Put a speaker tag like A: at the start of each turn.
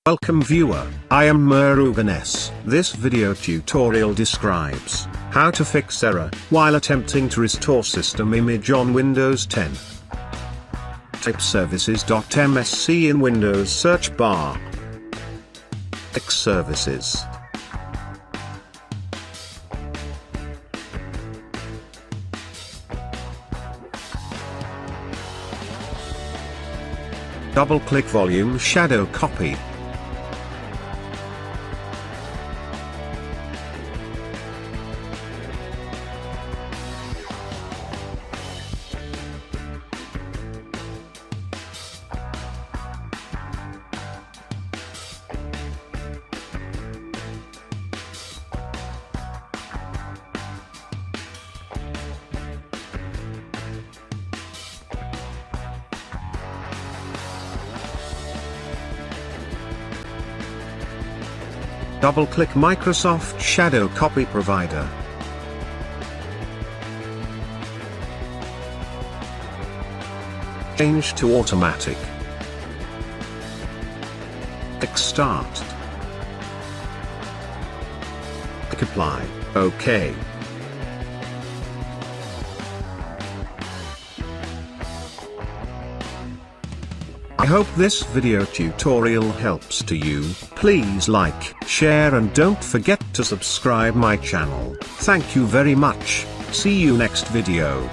A: Welcome viewer, I am Murugan. This video tutorial describes how to fix error while attempting to restore system image on Windows 10. Type services.msc in Windows search bar. Click Services. Double-click Volume Shadow Copy. Double-click Microsoft Shadow Copy Provider. Change to Automatic. Click Start. Click Apply. OK. I hope this video tutorial helps to you. Please like, share and don't forget to subscribe my channel. Thank you very much. See you next video.